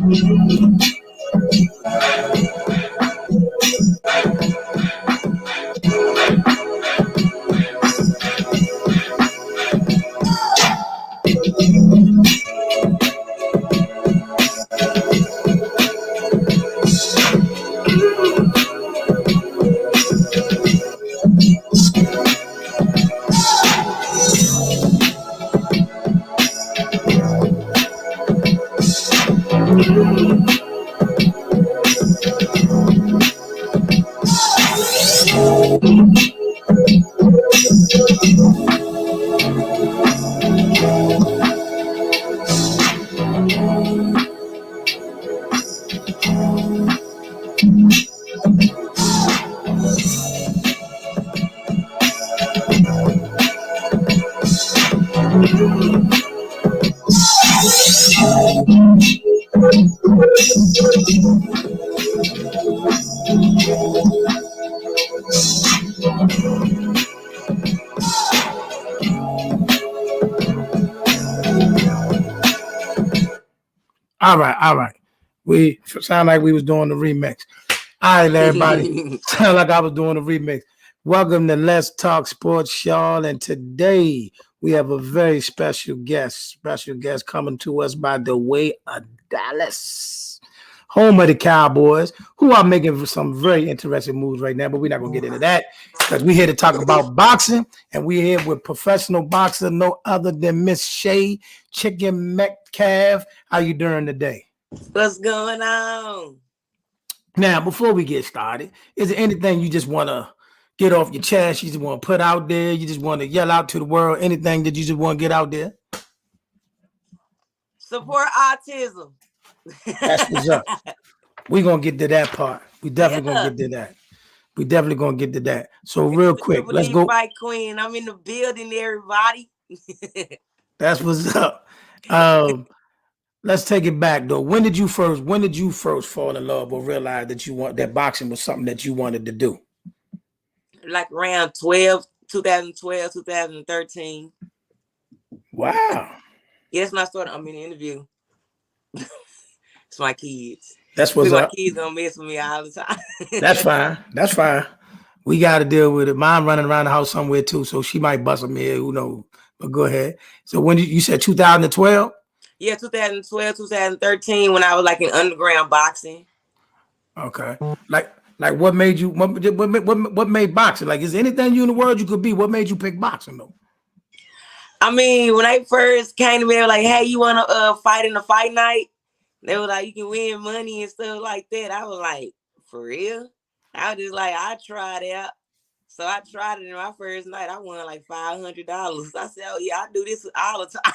All right, all right. We sound like we was doing the remix. All right, everybody. Sound like I was doing the remix. Welcome to Let's Talk Sports, y'all. And today we have a very special guest coming to us by the way of Dallas, home of the Cowboys, who are making some very interesting moves right now. But we're not gonna get into that because we're here to talk about boxing, and we're here with professional boxer, no other than Miss Chiccn Metcalf. How you doing today? What's going on? Now, before we get started, is there anything you just want to get off your chest? You just want to put out there? You just want to yell out to the world? Anything that you just want to get out there? Support autism. That's what's up. We're going to get to that part. We definitely going to get to that. We definitely going to get to that. So real quick, let's go. Fight Queen. I'm in the building, everybody. That's what's up. Let's take it back though. When did you first fall in love or realize that boxing was something that you wanted to do? Like around 2012, 2013. Wow. Yes, when I started, I'm in the interview. It's my kids. That's what's up. My kids gonna mess with me all the time. That's fine. That's fine. We got to deal with it. Mine running around the house somewhere too, so she might bust me here. Who knows? But go ahead. So when you said 2012? Yeah, 2012, 2013, when I was like in underground boxing. Okay. Like what made you what made boxing? Like, is there anything you in the world you could be? What made you pick boxing though? I mean, when they first came to me, they were like, hey, you wanna fight in the fight night? They were like, you can win money and stuff like that. I was like, for real? I was just like, I tried it out. So I tried it in my first night. I won like $500. I said, oh yeah, I do this all the time.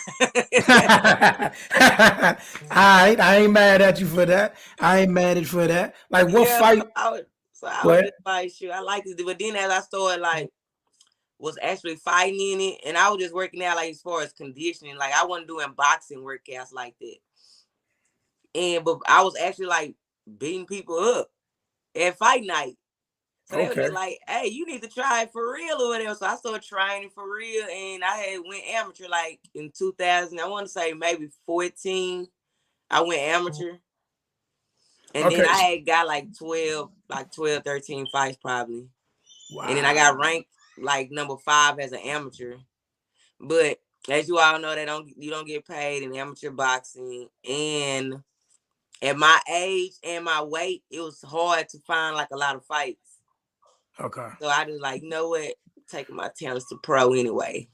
All right. I ain't mad at you for that. I ain't mad at you for that. Like what fight? I was just like, shoot, I like to do. But then as I started was actually fighting in it, and I was just working out as far as conditioning. Like I wasn't doing boxing workouts like that. But I was actually beating people up at fight night. So they were just like, hey, you need to try it for real or whatever. So I started trying it for real, and I had went amateur in 2000. I want to say maybe 14. I went amateur. And then I had got 12, 13 fights probably. Wow. And then I got ranked number 5 as an amateur. But as you all know, you don't get paid in amateur boxing. And at my age and my weight, it was hard to find a lot of fights. Okay. So I just you know what? Taking my talents to pro anyway.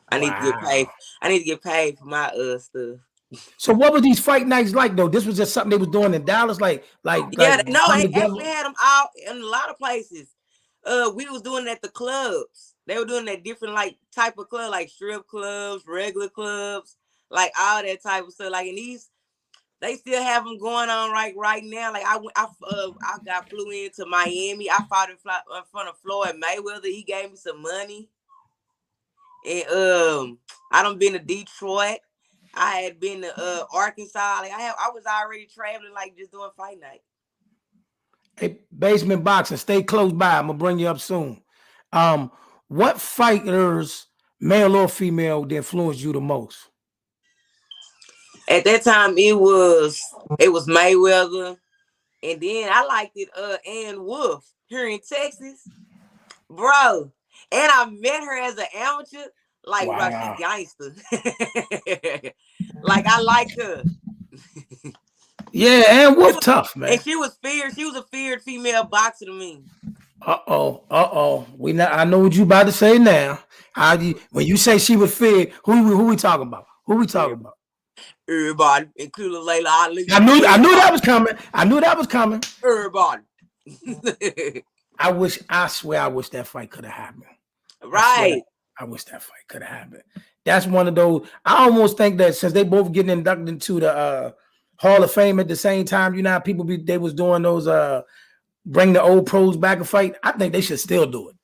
I need to get paid. I need to get paid for my stuff. So what were these fight nights like though? This was just something they was doing in Dallas, they actually had them out in a lot of places. We was doing it at the clubs. They were doing that different type of club, like strip clubs, regular clubs, all that type of stuff. And these. They still have them going on right now. I got flew into Miami. I fought in front of Floyd Mayweather. He gave me some money. And I done been to Detroit. I had been to Arkansas. I was already traveling, just doing fight night. Hey, Basement Boxing, stay close by. I'm gonna bring you up soon. What fighters, male or female, influenced you the most? At that time, it was It was Mayweather. And then I liked it, Ann Wolf here in Texas. Bro. And I met her as an amateur. Like, wow. Bro, she gangster. Like, I like her. Yeah, Ann Wolf tough, man. And she was feared. She was a feared female boxer to me. I know what you about to say now. When you say she was feared, who we talking about? Who we talking about? Everybody, including Layla Ali. I knew that was coming. I knew that was coming. Everybody. I swear I wish that fight could have happened. Right. I wish that fight could have happened. That's one of those. I almost think that since they both getting inducted into the Hall of Fame at the same time, you know how people they was doing those bring the old pros back and fight. I think they should still do it.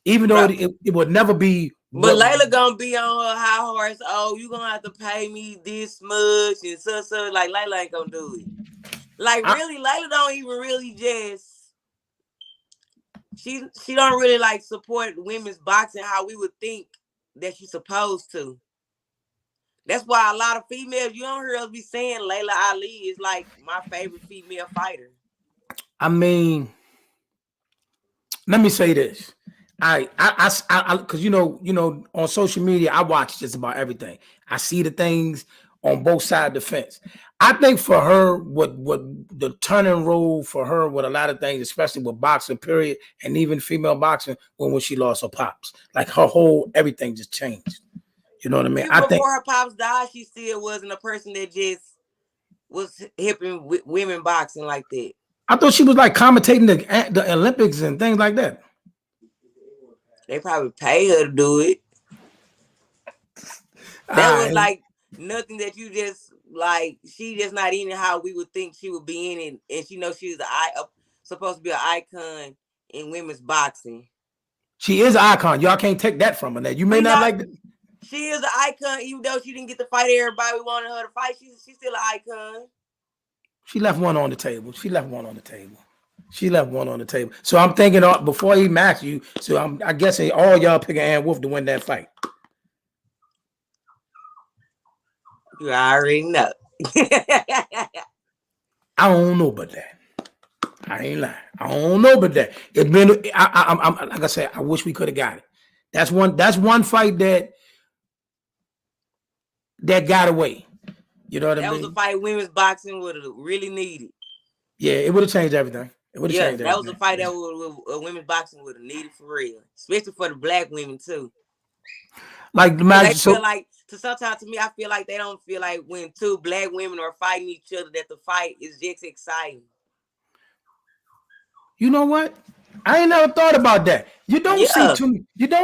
Even though it would never be. But Layla gonna be on her high horse. Oh, you gonna have to pay me this much and so. Like Layla ain't gonna do it. Like really, Layla don't even really just. She don't really like support women's boxing how we would think that she's supposed to. That's why a lot of females, you don't hear us be saying Layla Ali is like my favorite female fighter. I mean, let me say this. Because you know, on social media, I watch just about everything. I see the things on both sides of the fence. I think for her, what the turning role for her with a lot of things, especially with boxing, period, and even female boxing, when she lost her pops, like her whole everything just changed. You know what I mean? Even before her pops died, she still wasn't a person that just was hipping women boxing like that. I thought she was like commentating the Olympics and things like that. They probably pay her to do it. That was like nothing that you just like. She just not in how we would think she would be in it, and she knows she's supposed to be an icon in women's boxing. She is an icon. Y'all can't take that from her. Now you may not like. She is an icon, even though she didn't get to fight everybody wanted her to fight. She's still an icon. She left one on the table. So I'm thinking before he matched you. So I guess all y'all picking Ann Wolf to win that fight. You already know. I don't know about that. I ain't lying. I don't know about that. It's been. I'm like I said. I wish we could have got it. That's one fight that got away. You know what I mean? That was a fight women's boxing would have really needed. Yeah, it would have changed everything. That was a fight that women's boxing would have needed for real, especially for the black women too. Like the match. Feel like sometimes to me, I feel like they don't feel like when two black women are fighting each other that the fight is just exciting. You know what? I ain't never thought about that. You don't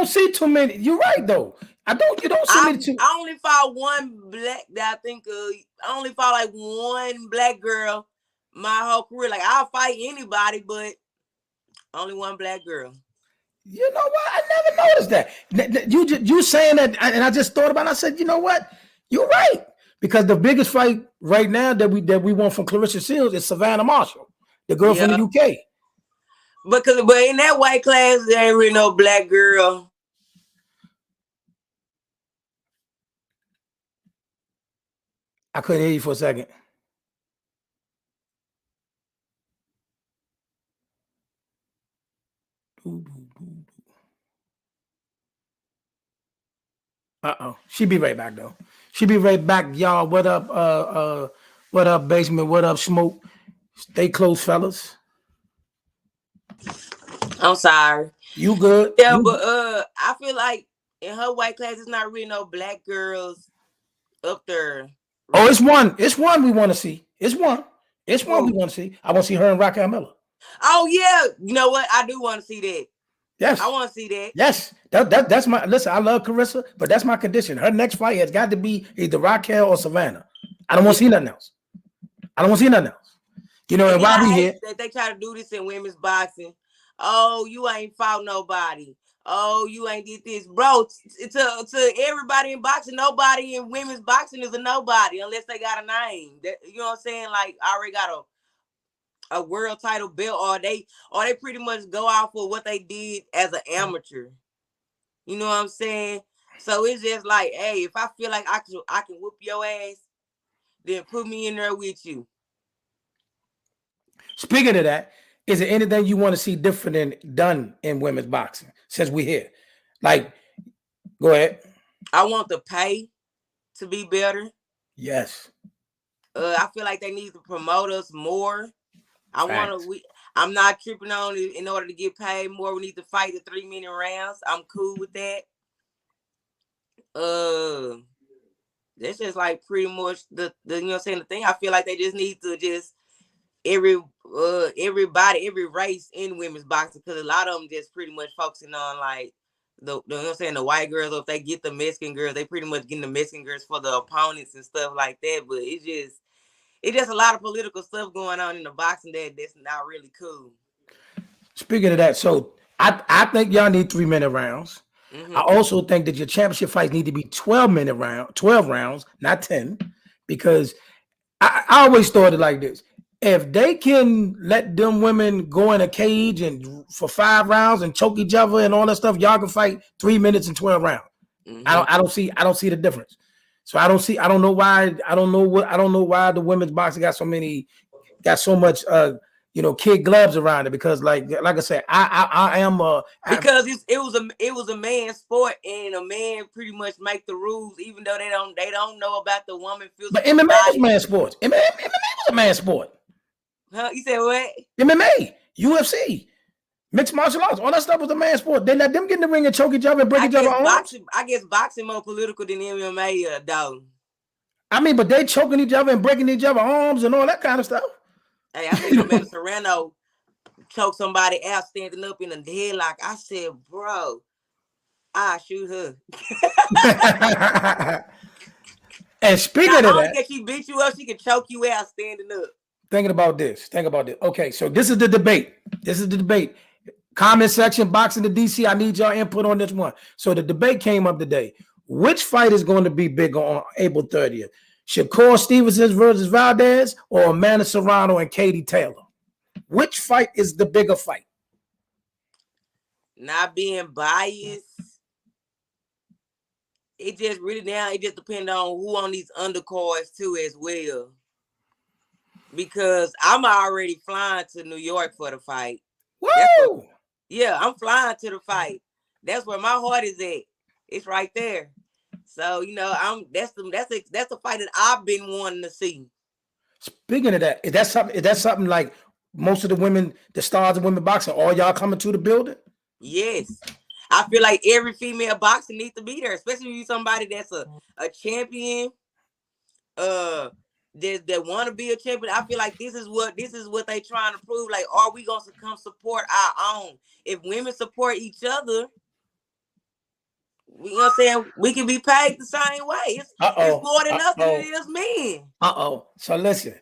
see too many. You're right though. You don't see many. I only fought one black that I think I only fought like one black girl my whole career. Like I'll fight anybody, but only one black girl. You know what? I never noticed that. You saying that, and I just thought about it. I said, you know what? You're right. Because the biggest fight right now that we want from Clarissa Shields is Savannah Marshall, the girl from the UK. But in that white class, there ain't really no black girl. I couldn't hear you for a second. She be right back though. She be right back, y'all. What up? What up, basement? What up, smoke? Stay close, fellas. I'm sorry. You good? Yeah, but I feel like in her white class, it's not really no black girls up there. Oh, it's one. It's one we want to see. It's one we want to see. I want to see her and Raquel Miller. Oh yeah, you know what? I do want to see that. Yes, I want to see that. Yes, that's my listen. I love Carissa, but that's my condition. Her next fight has got to be either Raquel or Savannah. I don't want to see nothing else. You know, and why we here? They try to do this in women's boxing. Oh, you ain't fought nobody. Oh, you ain't did this, bro. To everybody in boxing, nobody in women's boxing is a nobody unless they got a name. You know what I'm saying? Like I already got a world title belt, or they pretty much go out for what they did as an amateur. You know what I'm saying? So it's just like, hey, if I feel like I can whoop your ass, then put me in there with you. Speaking of that, is there anything you want to see different and done in women's boxing since we're here? Like, go ahead. I want the pay to be better. Yes. I feel like they need to promote us more. I'm not tripping on it. In order to get paid more, we need to fight the 3-minute rounds. I'm cool with that. That's just like pretty much the you know what I'm saying, the thing. I feel like they just need to just everybody, every race in women's boxing, because a lot of them just pretty much focusing on like the you know what I'm saying, the white girls, or if they get the Mexican girls, they pretty much getting the Mexican girls for the opponents and stuff like that. But it's just a lot of political stuff going on in the boxing that's not really cool. Speaking of that, so I think y'all need 3-minute rounds. I also think that your championship fights need to be 12 rounds, not 10, because I always thought it like this. If they can let them women go in a cage and for 5 rounds and choke each other and all that stuff, y'all can fight 3 minutes and 12 rounds. I don't see the difference. So I don't know why the women's boxing got so much kid gloves around it, because like I said, I am because it was a man's sport, and a man pretty much make the rules, even though they don't know about the woman physical. But MMA was man's sport. MMA was a man's sport. Huh? You said what? MMA, UFC, mixed martial arts, all that stuff was a man's sport. They let them get in the ring and choke each other and break each other arms. I guess boxing more political than MMA, though. I mean, but they choking each other and breaking each other arms and all that kind of stuff. Hey, I think Amanda Serrano choked somebody out standing up in a headlock. I said, bro, I shoot her. And speaking of that, if she beat you up, she can choke you out standing up. Think about this. Okay, so this is the debate. Comment section, Boxing to DC. I need y'all input on this one. So the debate came up today. Which fight is going to be bigger on April 30th? Shakur Stevenson versus Valdez, or Amanda Serrano and Katie Taylor? Which fight is the bigger fight? Not being biased, it just depends on who on these undercards too as well. Because I'm already flying to New York for the fight. Woo! I'm flying to the fight. That's where my heart is at. It's right there. So that's the fight that I've been wanting to see. Speaking of that, is that something like most of the women, the stars of women boxing, all y'all coming to the building? Yes. I feel like every female boxer needs to be there, especially if you're somebody that's a champion, that want to be a champion. I feel like this is what they trying to prove. Like, are we gonna come support our own? If women support each other, you know what I'm saying, we can be paid the same way. It's more than us than it is men. So listen.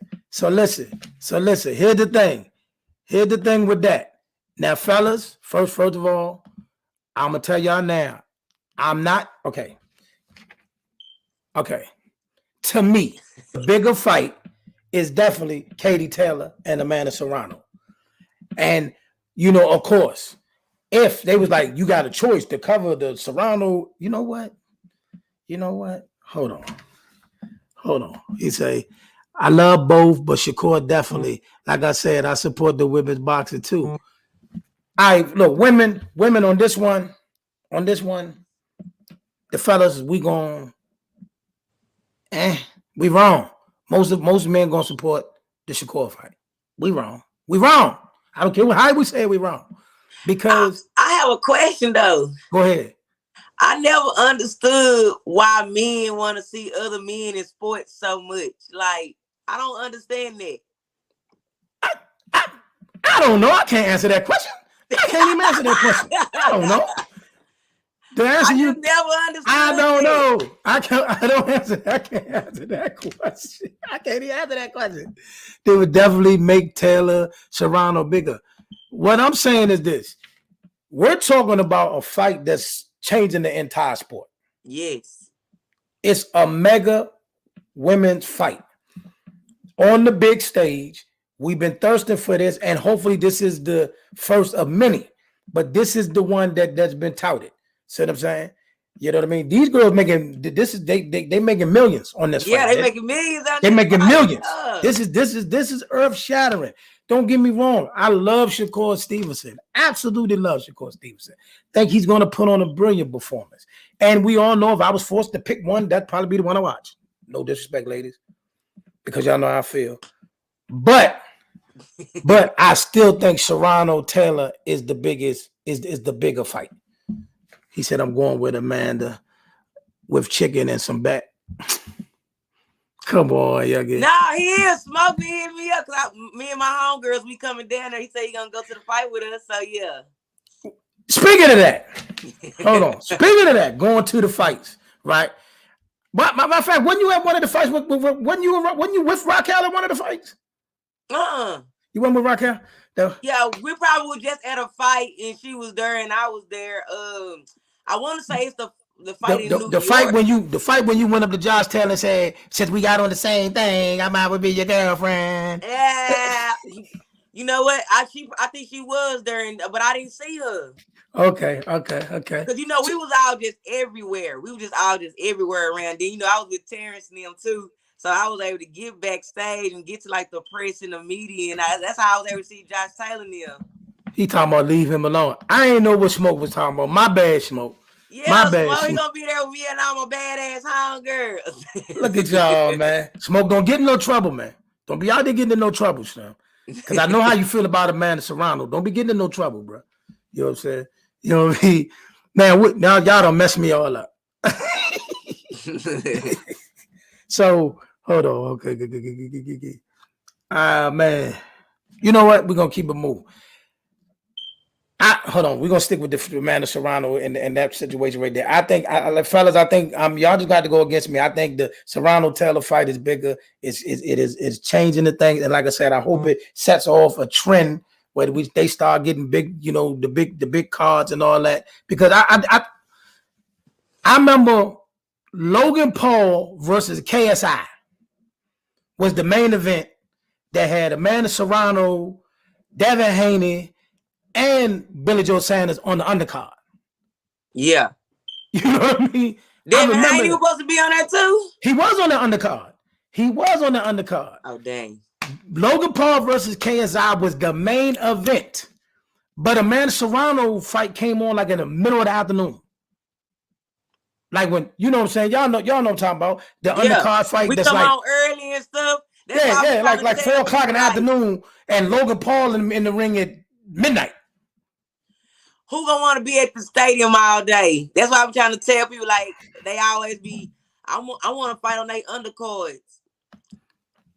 Here's the thing with that. Now, fellas, first of all, I'm gonna tell y'all now. I'm not okay. To me, the bigger fight is definitely Katie Taylor and Amanda Serrano. And of course, if they was like, you got a choice to cover the Serrano, you know what? Hold on. He say, I love both, but Shakur definitely, like I said, I support the women's boxing too. Look, women on this one, the fellas, we wrong. Most men gonna support the Shakur fight. We wrong. I don't care how we say we wrong. Because I have a question though. Go ahead. I never understood why men want to see other men in sports so much. Like, I don't understand that. I don't know. I can't answer that question. I can't even answer that question. I don't know. I never understood. I don't know. I can't answer that question. I can't even answer that question. They would definitely make Taylor Serrano bigger. What I'm saying is this. We're talking about a fight that's changing the entire sport. Yes. It's a mega women's fight. On the big stage, we've been thirsting for this, and hopefully this is the first of many. But this is the one that's been touted. See what I'm saying? You know what I mean? These girls making they making millions on this fight. Yeah, they making millions on They this making fight. millions. Yeah. This is earth shattering. Don't get me wrong. I love Shakur Stevenson. Absolutely love Shakur Stevenson. Think he's going to put on a brilliant performance. And we all know if I was forced to pick one, that'd probably be the one I watch. No disrespect, ladies, because y'all know how I feel. But I still think Serrano Taylor is the biggest, is the bigger fight. He said, I'm going with Amanda with Chiccn and some back. Come on, y'all get. Nah, he is. Smoke me, hit me up. Cause me and my homegirls, we coming down there. He said he gonna go to the fight with us. So yeah. Speaking of that, hold on. Speaking of that, going to the fights, right? But my fact, when you at one of the fights, when you with Raquel at one of the fights? You went with Raquel? Yeah, we probably were just at a fight and she was there and I was there. I want to say it's the fight in New York. The fight when you went up to Josh Taylor and said, since we got on the same thing, I might be your girlfriend. Yeah. You know what? I think she was there, but I didn't see her. Okay. Because you know we was all just everywhere. We were just all just everywhere around. Then I was with Terrence and them too, so I was able to get backstage and get to like the press and the media, and that's how I was able to see Josh Taylor and them. He talking about leave him alone. I ain't know what Smoke was talking about. My bad, Smoke. Yeah, my bad. Smoke, he gonna be there with me and all my badass homegirls. Look at y'all, man. Smoke, don't get in no trouble, man. Don't be out there getting in no trouble, Slim. Because I know how you feel about Amanda Serrano. Don't be getting in no trouble, bro. You know what I'm saying? You know what I mean? Man, now y'all don't mess me all up. So, hold on. Okay. Man. You know what? We're going to keep it moving. Hold on. We're going to stick with the Amanda Serrano in that situation right there. I think, fellas, y'all just got to go against me. I think the Serrano-Taylor fight is bigger. It's changing the thing. And like I said, I hope it sets off a trend where they start getting big, the big cards and all that. Because I remember Logan Paul versus KSI was the main event that had Amanda Serrano, Devin Haney, and Billy Joe Sanders on the undercard. Yeah. You know what I mean? Devin Haney was supposed to be on that too? He was on the undercard. Oh, dang. Logan Paul versus KSI was the main event. But Amanda Serrano fight came on like in the middle of the afternoon. Like when, you know what I'm saying? Y'all know what I'm talking about. The undercard fight. We come on early and stuff. That's like 4 o'clock in the afternoon, and Logan Paul in the ring at midnight. Who gonna want to be at the stadium all day? That's why I'm trying to tell people, like, they always be, I want to fight on their undercards.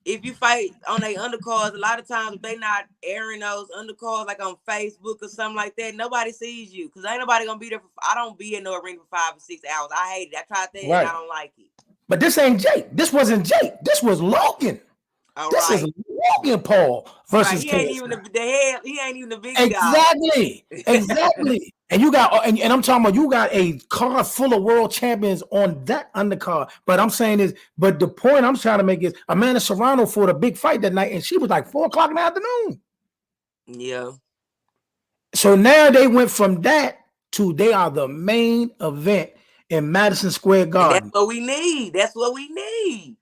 If you fight on their undercards, a lot of times if they not airing those undercards like on Facebook or something like that, nobody sees you. Because ain't nobody gonna be there. I don't be in no arena for 5 or 6 hours. I hate it. I tried that and I don't like it. But this ain't Jake. This wasn't Jake. This was Logan. This is Logan Paul versus he ain't even the head. He ain't even the big guy. Exactly. And you got, and I'm talking about, you got a card full of world champions on that undercard. But I'm saying is, but the point I'm trying to make is Amanda Serrano for the big fight that night, and she was like 4 o'clock in the afternoon. Yeah. So now they went from that to they are the main event in Madison Square Garden. And that's what we need.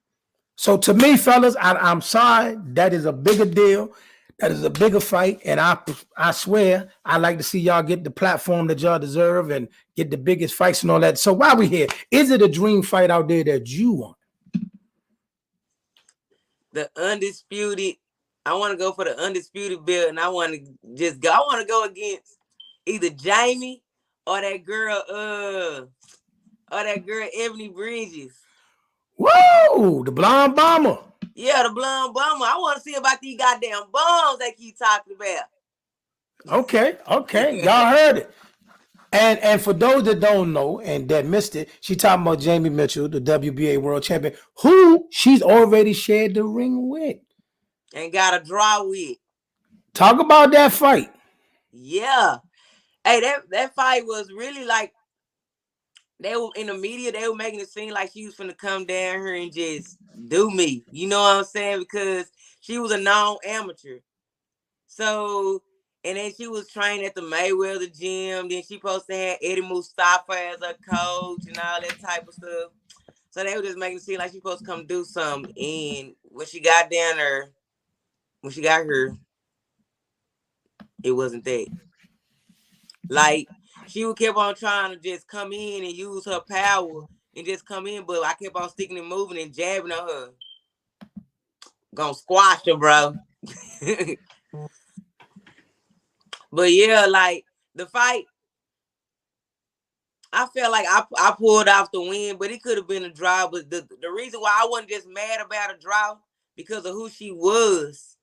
So to me, fellas, I'm sorry. That is a bigger deal. That is a bigger fight. And I swear, I like to see y'all get the platform that y'all deserve and get the biggest fights and all that. So while we here, is it a dream fight out there that you want? The undisputed. I want to go for the undisputed belt, and I want to just go. I want to go against either Jamie or that girl, Ebony Bridges. Whoa, the blonde bomber. Yeah, the blonde bomber. I want to see about these goddamn bombs they keep talking about. Okay. Y'all heard it. And for those that don't know and that missed it, she talking about Jamie Mitchell, the WBA world champion, who she's already shared the ring with. And got a draw with. Talk about that fight. Yeah. Hey, that fight was really like, they were in the media, they were making it seem like she was finna come down here and just do me. You know what I'm saying? Because she was a known amateur. So And then she was trained at the Mayweather gym. Then she supposed to have Eddie Mustafa as a coach and all that type of stuff. So they were just making it seem like she supposed to come do something. And when she got down there, when she got here, it wasn't that. Like, she would keep on trying to just come in and use her power and just come in, but I kept on sticking and moving and jabbing on her. Gonna squash her, bro. But yeah, like the fight, I felt like I pulled off the win, but it could have been a draw. But the reason why I wasn't just mad about a draw because of who she was.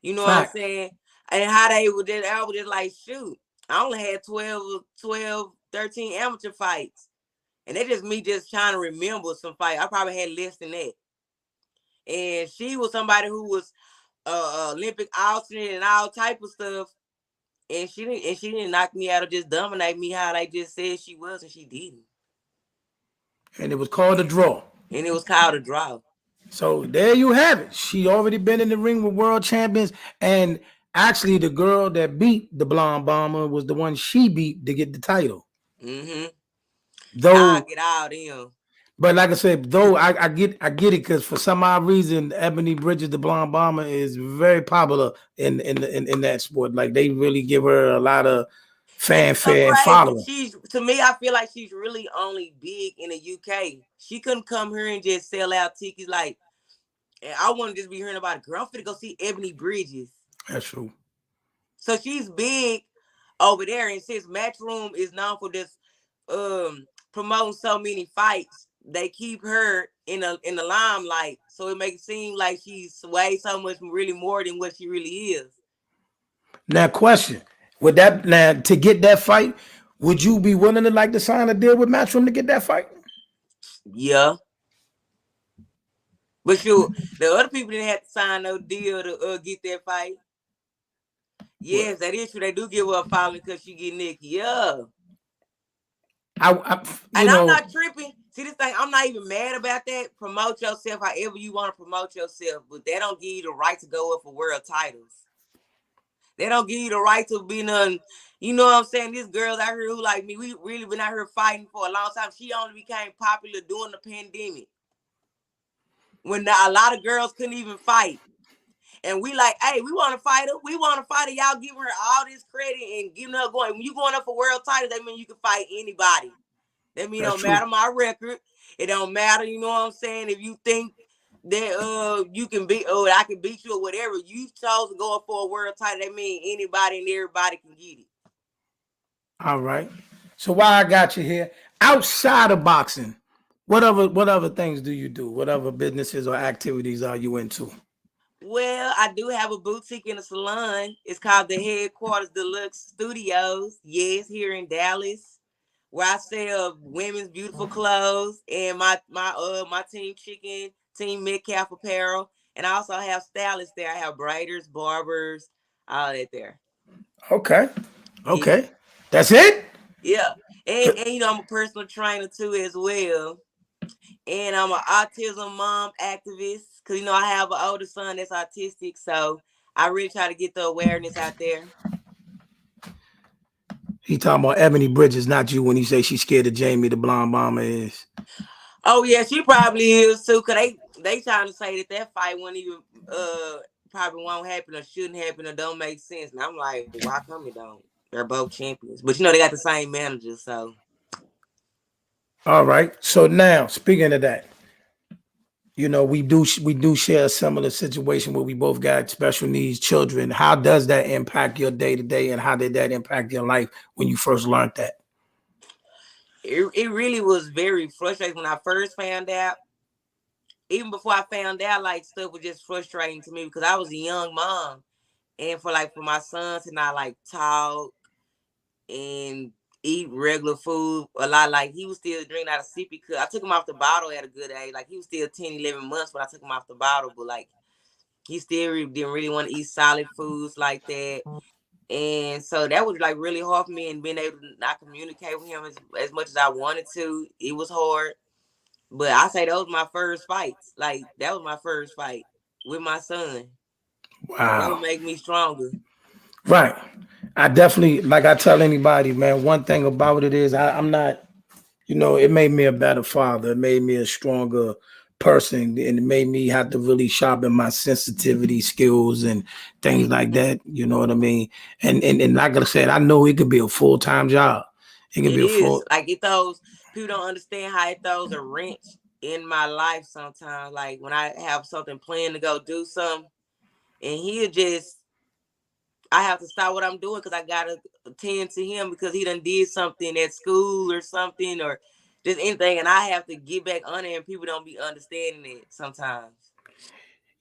You know what I'm saying? And how they were just, I was just like, shoot, I only had 12, 13 amateur fights. And that's just me just trying to remember some fights. I probably had less than that. And she was somebody who was Olympic alternate and all type of stuff. And she didn't knock me out or just dominate me how they just said she was, and she didn't. And it was called a draw. And it was called a draw. So there you have it. She already been in the ring with world champions. And actually the girl that beat the blonde bomber was the one she beat to get the title. Mm-hmm. Though I get all them. But like I said, though I get it because for some odd reason, Ebony Bridges, the blonde bomber, is very popular in that sport. Like they really give her a lot of fanfare and following. She's, to me, I feel like she's really only big in the UK. She couldn't come here and just sell out tickets. Like, I want to just be hearing about it. Girl, I'm finna go see Ebony Bridges. That's true. So she's big over there, and since Matchroom is known for this promoting so many fights, they keep her in the limelight. So it makes it seem like she's way so much really more than what she really is. Now, question: would that now to get that fight? Would you be willing to like to sign a deal with Matchroom to get that fight? Yeah. But sure, the other people didn't have to sign no deal to get that fight. Yes, that is true. They do give her a following because she get Nikki. Yeah. I'm not tripping. See this thing, I'm not even mad about that. Promote yourself however you want to promote yourself, but they don't give you the right to go up for world titles. They don't give you the right to be none. You know what I'm saying? These girls out here who like me, we really been out here fighting for a long time. She only became popular during the pandemic when a lot of girls couldn't even fight. And we like, hey, we want to fight her. We want to fight her. Y'all giving her all this credit and giving her going. When you going up for world titles, that means you can fight anybody. That means it don't matter my record. It don't matter, you know what I'm saying? If you think that you can beat, I can beat you or whatever, you chose to go up for a world title, that means anybody and everybody can get it. All right. So why I got you here, outside of boxing, what other things do you do? What other businesses or activities are you into? Well, I do have a boutique in a salon. It's called the Headquarters Deluxe Studios. Yes, here in Dallas, where I sell women's beautiful clothes and my team Chiccn, team Metcalf apparel, and I also have stylists there. I have braiders, barbers, all that there. Okay. Yeah. That's it? Yeah. And you know, I'm a personal trainer too as well. And I'm an autism mom activist because, you know, I have an older son that's autistic. So I really try to get the awareness out there. He talking about Ebony Bridges, not you, when he say she's scared of Jamie, the blonde bomber is. Oh, yeah, she probably is too. Because they trying to say that fight won't even, probably won't happen or shouldn't happen or don't make sense. And I'm like, why come it don't? They're both champions. But, you know, they got the same manager, so. All right. So now, speaking of that, you know, we do share a similar situation where we both got special needs children. How does that impact your day to day, and how did that impact your life when you first learned that? It really was very frustrating when I first found out. Even before I found out, like, stuff was just frustrating to me because I was a young mom, and for my son to not like talk and eat regular food a lot. Like, he was still drinking out of sippy cup. I took him off the bottle at a good age. Like, he was still 10, 11 months when I took him off the bottle. But, like, he still didn't really want to eat solid foods like that. And so that was, like, really hard for me. And being able to not communicate with him as much as I wanted to, it was hard. But I say those were my first fights. Like, that was my first fight with my son. Wow. That would make me stronger. Right. I definitely, like I tell anybody, man, one thing about it is I'm not, it made me a better father. It made me a stronger person, and it made me have to really sharpen my sensitivity skills and things like that. You know what I mean? And like I said, I know it could be a full-time job. It could It be a is full. like it throws people don't understand how it throws a wrench in my life sometimes. Like when I have something planned to go do something, and he'll just I have to stop what I'm doing because I gotta attend to him because he done did something at school or something or just anything, and I have to get back on it, and people don't be understanding it sometimes.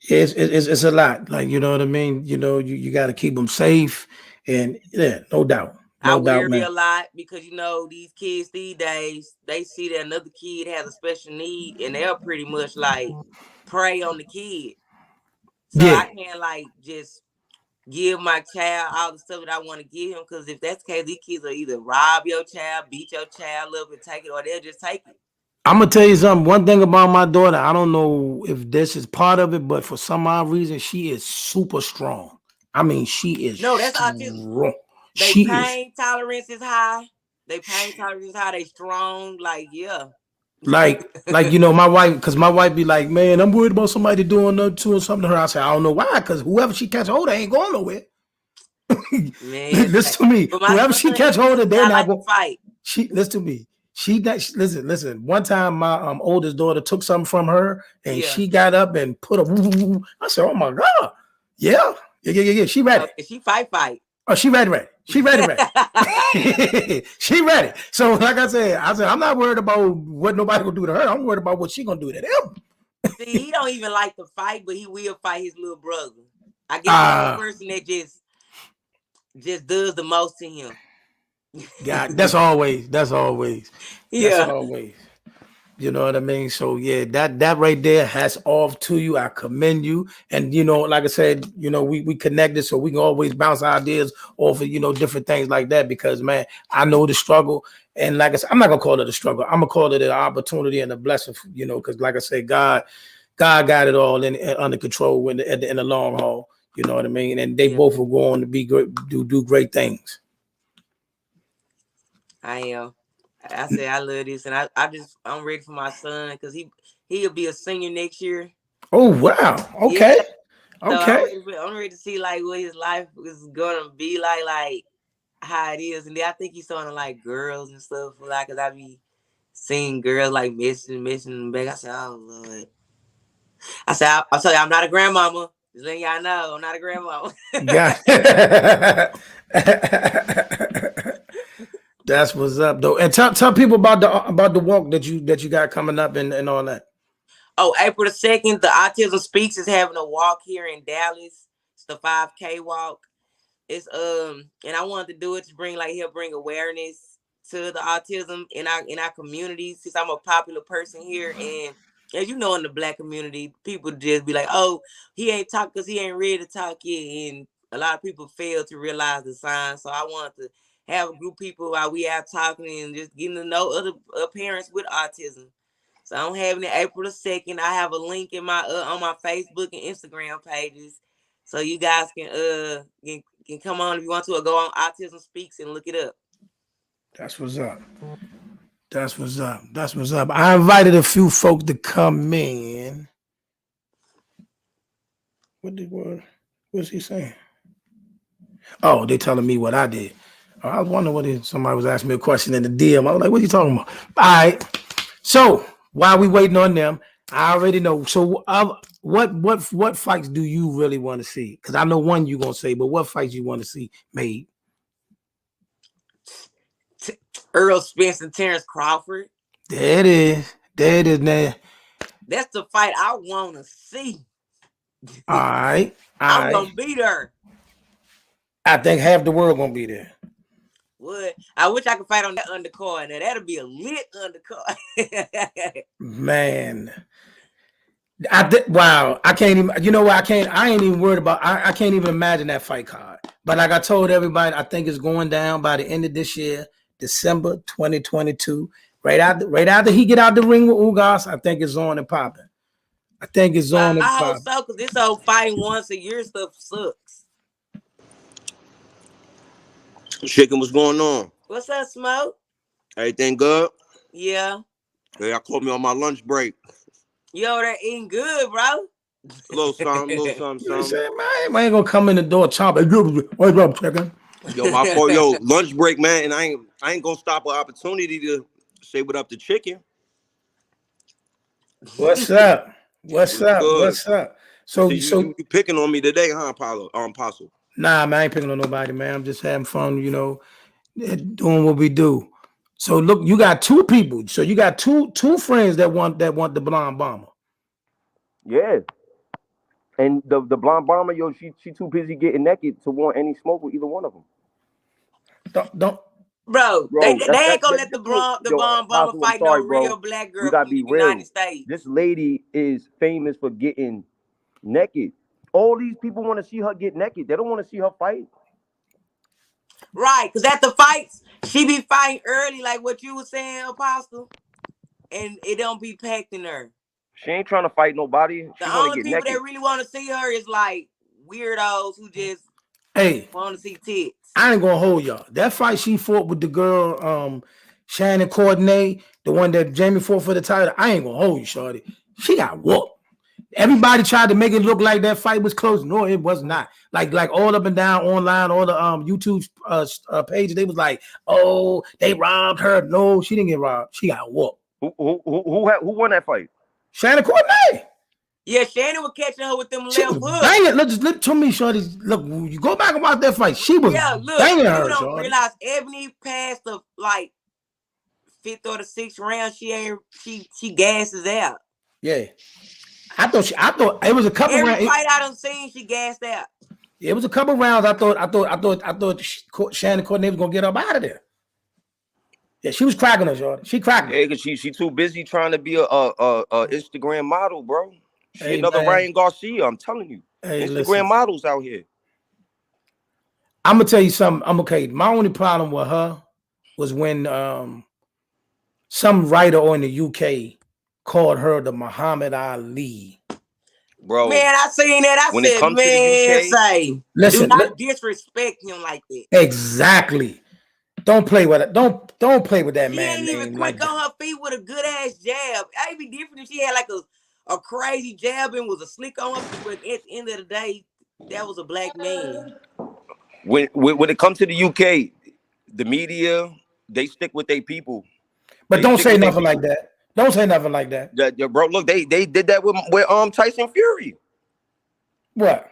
It's a lot. Like, you know what I mean? You got to keep them safe, and yeah, no doubt, I no doubt, worry man. a lot because these kids these days they see that another kid has a special need and they're pretty much like prey on the kid. So Yeah. I can't like just give my child all the stuff that I want to give him because if that's the case, these kids will either rob your child, beat your child up and take it, or they'll just take it. I'm gonna tell you something. One thing about my daughter, I don't know if this is part of it, but for some odd reason, she is super strong. I mean, she is No, that's autism. strong. They She is pain tolerance is high. They pain tolerance is high. They strong. Like yeah. my wife, because my wife be like, man, I'm worried about somebody doing something to her. I say, I don't know why, because whoever she catch hold of ain't going nowhere. Man, Listen to me. but my Whoever son, she catch he hold does of, they're not not like to going. fight. She listen to me. Listen. One time, my oldest daughter took something from her, and Yeah. she got up and put a. I said, "Oh my god, yeah. She ready. Okay, she fight. Oh, she ready. She ready. She ready. So, like I said, I'm not worried about what nobody gonna do to her. I'm worried about what she gonna do to them. See, he don't even like to fight, but he will fight his little brother. I guess that's the person that just does the most to him. God, that's always. Yeah. You know what I mean? So yeah, that right there has off to you. I commend you. And like I said, we connected so we can always bounce ideas off of, different things like that because man, I know the struggle. And like I said, I'm not gonna call it a struggle. I'm gonna call it an opportunity and a blessing, because like I said, God got it all under control in the long haul. You know what I mean? And they both will go on to be great, do great things. I am. I say I love this, and I'm ready for my son because he'll be a senior next year. Oh wow. Yeah. Okay. So Okay. I'm ready to see like what his life is gonna be like how it is, and then I think he's starting to like girls and stuff like because I be seeing girls like missing back. I said, oh Lord. I'll tell you, I'm not a grandmama. Just letting y'all know, I'm not a grandmama. Got That's what's up though. And tell people about the walk that you got coming up and all that. Oh, April the 2nd, the Autism Speaks is having a walk here in Dallas. It's the 5K walk. It's and I wanted to do it to help bring awareness to the autism in our communities since I'm a popular person here. And as you know, in the Black community, people just be like, oh, he ain't talk because he ain't ready to talk yet. And a lot of people fail to realize the signs. So I wanted to have a group of people while we out talking and just getting to know other parents with autism. So I'm having it April the 2nd. I have a link in my on my Facebook and Instagram pages. So you guys can come on if you want to or go on Autism Speaks and look it up. That's what's up. That's what's up. That's what's up. I invited a few folks to come in. What's he saying? Oh, they telling me what I did. I was wondering somebody was asking me a question in the DM. I was like, what are you talking about? All right. So while we waiting on them, I already know. So what fights do you really want to see? Because I know one you're gonna say, but what fights you want to see made? Earl Spence and Terrence Crawford. There it is, man. That's the fight I want to see. All right. I'm gonna be there. I think half the world gonna be there. What? I wish I could fight on that undercard. Now that'll be a lit undercard. Man. Wow. I can't even, I ain't even worried about, I can't even imagine that fight card. But like I told everybody, I think it's going down by the end of this year, December 2022. Right after he get out the ring with Ugas, I think it's on and popping. I think it's on and I popping. hope so, because this old fighting once a year stuff sucks. Chicken, what's going on? What's up, Smoke? Everything good? Yeah. Hey, y'all called me on my lunch break. You over there eating good, bro? A little something. Man, I ain't gonna come in the door chopping. What's up, Chicken? Yo, my fault. Yo, lunch break, man, and I ain't gonna stop an opportunity to say what up to Chicken. What's up? What's up? Good. What's up? So you picking on me today, huh, Apostle? Nah, man, I ain't picking on nobody, man. I'm just having fun, doing what we do. So look, you got two people. So you got two friends that want the blonde bomber. Yeah. And the blonde bomber, yo, she too busy getting naked to want any smoke with either one of them. Don't. Bro, they ain't gonna let the bomb bomber fight no real black girl from the United States. This lady is famous for getting naked. All these people want to see her get naked. They don't want to see her fight. Right, because at the fights, she be fighting early, like what you were saying, Apostle, and it don't be packed in her. She ain't trying to fight nobody. The only people that really want to see her is like weirdos who just want to see tits. I ain't gonna hold y'all. That fight she fought with the girl, Shannon Courtenay, the one that Jamie fought for the title, I ain't gonna hold you, shorty. She got whooped. Everybody tried to make it look like that fight was close. No, it was not. Like all up and down online, all the YouTube pages, they was like, oh, they robbed her. No, she didn't get robbed. She got whooped. Who won that fight? Shannon Courtenay. Yeah, Shannon was catching her with them left hooks. Dang it, look to me, shorty. Look, you go back and watch that fight. She was banging her. You don't realize Ebony passed the like 5th or the 6th round. She gasses out. Yeah. I thought it was a couple rounds. Every fight I done seen, she gassed out. Yeah, it was a couple rounds. I thought Shannon Courtenay was gonna get up out of there. Yeah, she was cracking her, shorty. She cracking. Yeah, cause she too busy trying to be a Instagram model, bro. She another Ryan Garcia. I'm telling you, Instagram models out here. I'm gonna tell you something. I'm okay. My only problem with her was when some writer in the UK called her the Muhammad Ali. Bro, man, I seen that. I said, man, listen, do not disrespect him like that. Exactly. Don't play with it. Don't play with that man. She ain't even quick on her feet with a good ass jab. It'd be different if she had like a crazy jab and was a slick on her feet. But at the end of the day, that was a black man. When it comes to the UK, the media, they stick with their people. But don't say nothing like that. Don't say nothing like that. Bro, look, they did that with Tyson Fury. What?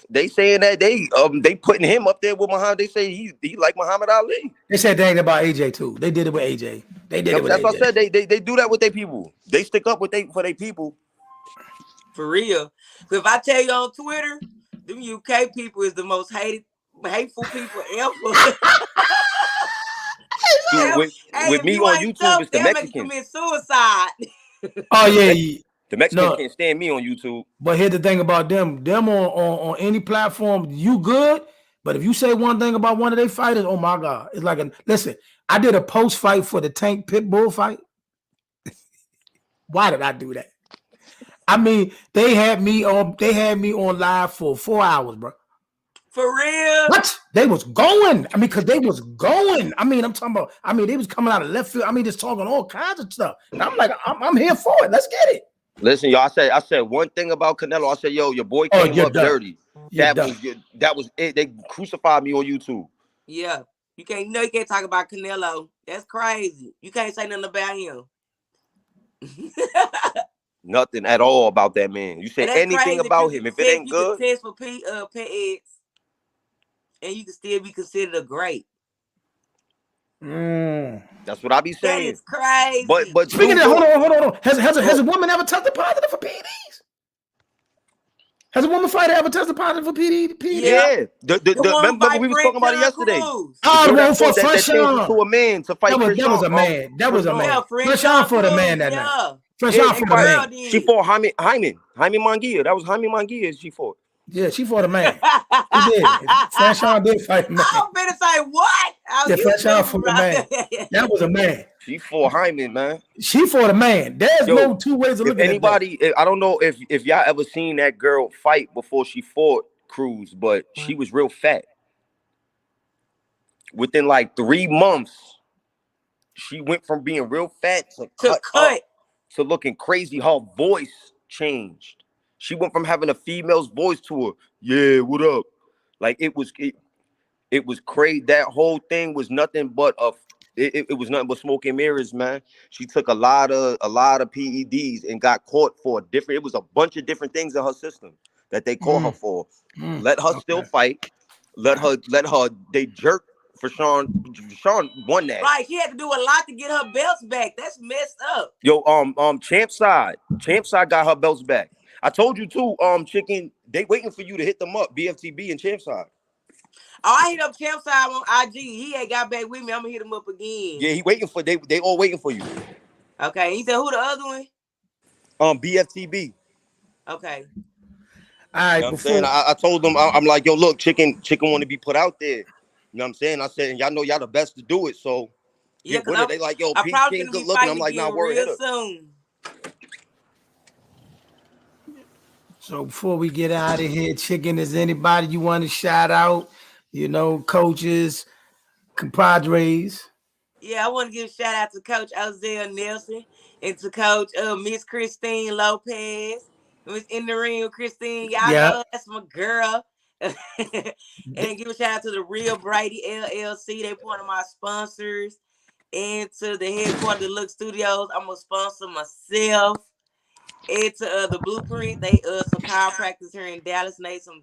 They saying that they putting him up there with Muhammad. They say he like Muhammad Ali. They said they ain't about AJ too. They did it with AJ. They did it with that's AJ. What I said. They do that with their people. They stick up with for their people. For real. If I tell you on Twitter, them UK people is the most hateful people ever. Dude, with me on YouTube, it's the Mexicans. Commit suicide. Oh yeah. The Mexicans can't stand me on YouTube. But here's the thing about them on any platform, you good. But if you say one thing about one of their fighters, oh my God. It's like listen, I did a post fight for the Tank Pitbull fight. Why did I do that? I mean, they had me on live for 4 hours, bro. For real? What? They was going. I mean, because they was going. I mean, I'm talking about, they was coming out of left field. I mean, just talking all kinds of stuff. And I'm like, I'm here for it. Let's get it. Listen, y'all, I said one thing about Canelo. I said, yo, your boy came up dirty. That was it. They crucified me on YouTube. Yeah. You can't talk about Canelo. That's crazy. You can't say nothing about him. Nothing at all about that man. You say anything about him. If it ain't good. You can test for PEDs and you can still be considered a great. That's what I be saying. That is crazy. But speaking of that, hold on. Has a woman ever tested positive for PEDs? Has a woman fighter ever tested positive for PEDs? Yeah. Remember we was talking about it yesterday. Oh, for Fresh to a man to fight. That was a man. That was a man. Fresh on for the man that night. Fresh on for the man. She fought Jaime Munguia. That was Jaime Munguia she fought. Yeah, she fought a man. She did. Fresh on did fight a man. I was better say what? Yeah, Fresh on for the man. That was a man. She fought Jaime, man. She fought a man. There's no two ways to look at it. Anybody, I don't know if y'all ever seen that girl fight before she fought Cruz, but she was real fat. within like 3 months, she went from being real fat to cut up to looking crazy. Her voice changed. She went from having a female's voice to a yeah, what up? Like it was crazy. That whole thing was nothing but it was nothing but smoke and mirrors, man. She took a lot of PEDs and got caught for it was a bunch of different things in her system that they caught her for. Let her still fight. Let her they jerk for Sean. Sean won that. Right, she had to do a lot to get her belts back. That's messed up. Yo, Champ side got her belts back. I told you too, Chiccn, they waiting for you to hit them up, BFTB and Champ side. Oh, I hit up Champ side on IG. He ain't got back with me. I'm gonna hit him up again. Yeah, he waiting for they all waiting for you. Okay, he said who the other one? BFTB. Okay. All right, you know what I'm saying? I told them, I'm like, yo, look, Chiccn want to be put out there. You know what I'm saying? I said, and y'all know y'all the best to do it, so yeah, with it. They like, yo, P King good looking. I'm like, nah, word, hit her. Soon. So before we get out of here, Chiccn, is anybody you want to shout out? You know, coaches, compadres. Yeah, I want to give a shout out to Coach Ozell Nelson and to Coach Miss Christine Lopez. Was in the ring with Christine. Y'all know that's my girl. And give a shout out to the Real Brady LLC. They one of my sponsors. And to the headquarters of Look Studios, I'm gonna sponsor myself. And to the Blueprint, they some chiropractors here in Dallas, and they some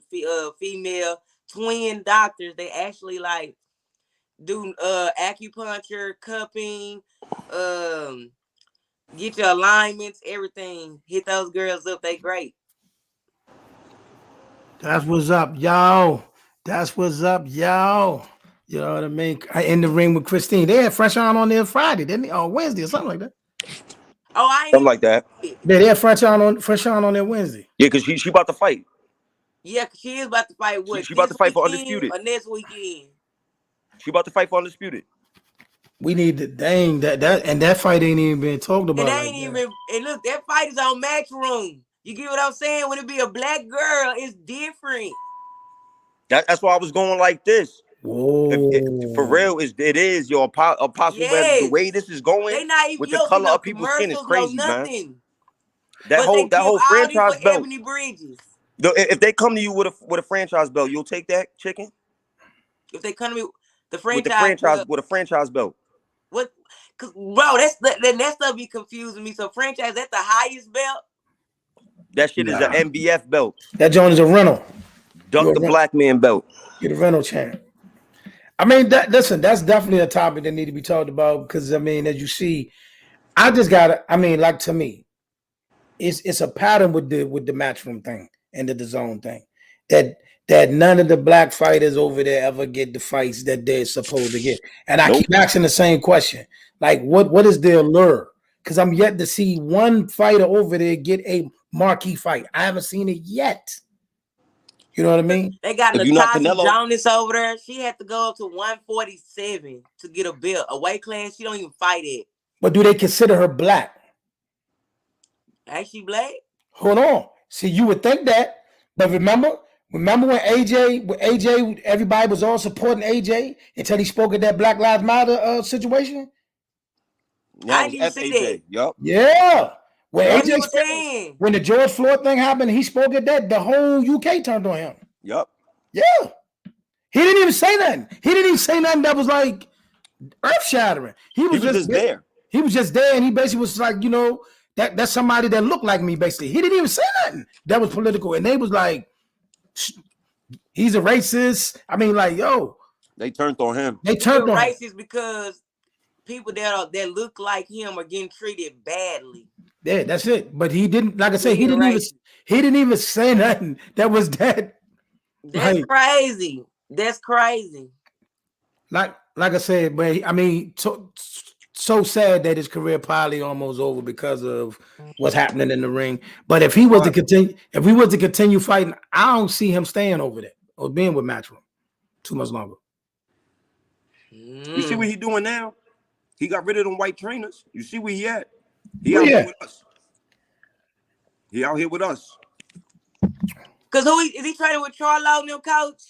female twin doctors. They actually like do acupuncture, cupping, get your alignments, everything. Hit those girls up, they great. That's what's up, y'all. That's what's up, y'all. You know what I mean? In the ring with Christine. They had Fresh on there Friday, didn't they? Or Wednesday or something like that. Oh, I ain't something like that. Yeah, they had Fresh on there Wednesday. Yeah, because she about to fight. Yeah, she is about to fight. What? She about to fight for Undisputed. Or next weekend. She about to fight for Undisputed. We need to that fight ain't even been talked about. And they ain't even. And look, that fight is on Matchroom. You get what I'm saying? When it be a black girl, it's different. That's why I was going like this. Whoa. For real, it is your apostle. Yes. The way this is going, they not even, with the color of people's skin is crazy, man. That whole franchise belt. Ebony Bridges. If they come to you with a franchise belt, you'll take that, Chiccn? If they come to me with a franchise belt. What? Cause bro, that stuff be confusing me. So franchise, that's the highest belt. That shit is an MBF belt. That joint is a rental. Duck the black man belt. You're the rental champ. I mean, that's definitely a topic that need to be talked about because I mean, as you see, like to me, it's a pattern with the Matchroom thing and the zone thing that none of the black fighters over there ever get the fights that they're supposed to get. And I keep asking the same question, like what is their lure? Because I'm yet to see one fighter over there get a marquee fight. I haven't seen it yet. You know what I mean? They got Natasha Jonas over there. She had to go up to 147 to get a belt. A weight class she don't even fight it. But do they consider her black? Is she black? Hold on. See, you would think that, but remember when AJ, everybody was all supporting AJ until he spoke at that Black Lives Matter situation. Yeah, I didn't see that. Yup. Yeah. When AJ spoke, when the George Floyd thing happened, he spoke at that. The whole UK turned on him. Yup. Yeah. He didn't even say nothing. He didn't even say nothing that was like earth shattering. He was just there. He was just there, and he basically was like, you know, that's somebody that looked like me. Basically, he didn't even say nothing that was political, and they was like, he's a racist. I mean, like, yo, they turned on him. They turned on racist because people that look like him are getting treated badly. Yeah, that's it. But he didn't, like I said, he didn't even say nothing that was that. That's crazy. That's crazy. Like I said, but I mean, so sad that his career probably almost over because of what's happening in the ring. But if he was to continue fighting, I don't see him staying over there or being with Matchroom too much longer. You see what he doing now? He got rid of them white trainers. You see where he at? He out here with us. He out here with us. Cause is he training with Charlo, new coach?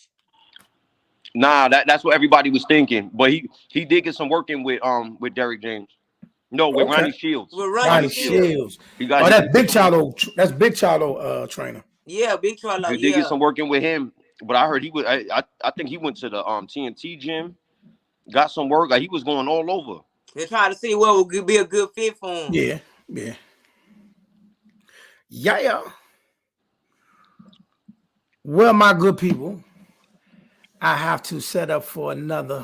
Nah, that's what everybody was thinking. But he did get some work in with Derrick James. No, with Ronnie Shields. With Ronnie Shields. He got. Oh, that's Big Charlo. That's Big Charlo trainer. Yeah, Big Charlo. He did get some working with him. But I heard he was. I think he went to the TNT gym. Got some work. Like he was going all over. They're trying to see what would be a good fit for him. Yeah. Well, my good people, I have to set up for another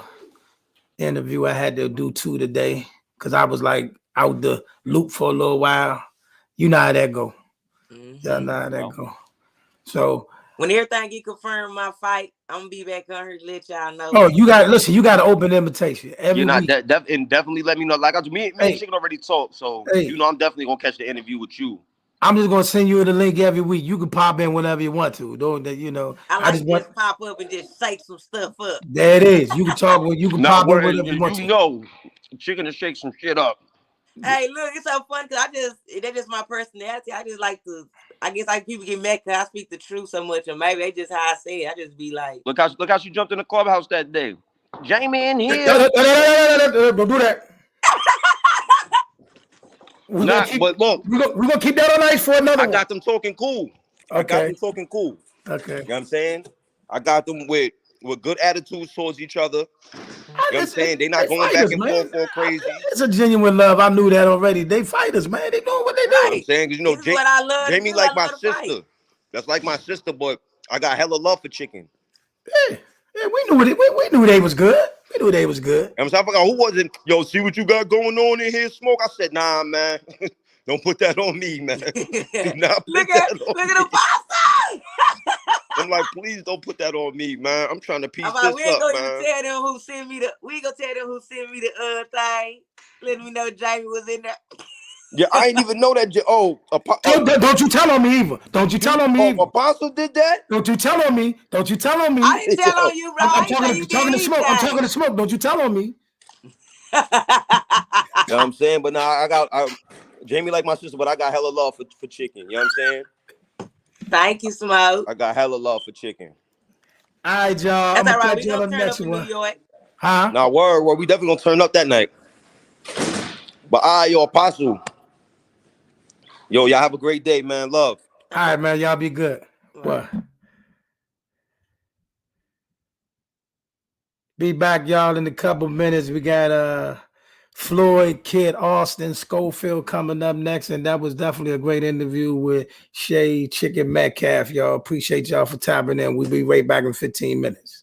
interview. I had to do 2 today because I was like out the loop for a little while. You know how that go. Y'all know how that go. So when everything get confirmed, my fight, I'm gonna be back on here to let y'all know. Oh, you got listen. You got an open invitation every week. And definitely let me know. Like me and Chiccn already talked, so you know I'm definitely gonna catch the interview with you. I'm just gonna send you the link every week. You can pop in whenever you want to. Don't that you know? I just want to pop up and just shake some stuff up. There it is. You can talk. You can pop in whenever you want to. You know, Chiccn to shake some shit up. Hey, look, it's so fun because that's just my personality. I just like to. I guess like people get mad because I speak the truth so much, and maybe they just how I say it. I just be like, look how she jumped in the clubhouse that day. Jamie in here. Don't do that. But look, we're gonna keep that on ice for another one. I got them talking cool. Okay. I got them talking cool. Okay. You know what I'm saying? I got them with good attitudes towards each other. You know what I'm saying? They're not going back and forth all crazy. It's a genuine love. I knew that already. They fighters, man. They doing what they do. You know what I'm saying? Because, you know, what I love Jamie like my sister. That's like my sister, but I got hella love for Chiccn. Yeah, we knew they was good. We knew they was good. And I forgot who was it. Yo, see what you got going on in here, Smoke? I said, nah, man. Don't put that on me, man. Look at the boss. I'm like, please don't put that on me, man. I'm trying to piece this up, man. We ain't gonna tell them who sent me the thing. Let me know Jamie was in there. Yeah, I ain't even know that. Don't you tell on me either. Don't you tell on me either. Apostle did that? Don't you tell on me. Don't you tell on me. I didn't tell on you, bro. I'm talking to Smoke. I'm talking to Smoke. Don't you tell on me. You know what I'm saying? But now I got Jamie like my sister, but I got hella love for Chiccn. You know what I'm saying? Thank you, Smoke. I got hella love for Chiccn. All right, y'all. That's all right. We gonna turn up in New York. Huh? Nah, word. We definitely gonna turn up that night. But yo, Apostle. Yo, y'all have a great day, man. Love. All right, man. Y'all be good. What? Be back, y'all, in a couple minutes. We got Floyd, Kid, Austin, Schofield coming up next, and that was definitely a great interview with Shay, Chiccn, Metcalf. Y'all appreciate y'all for tapping in. We'll be right back in 15 minutes.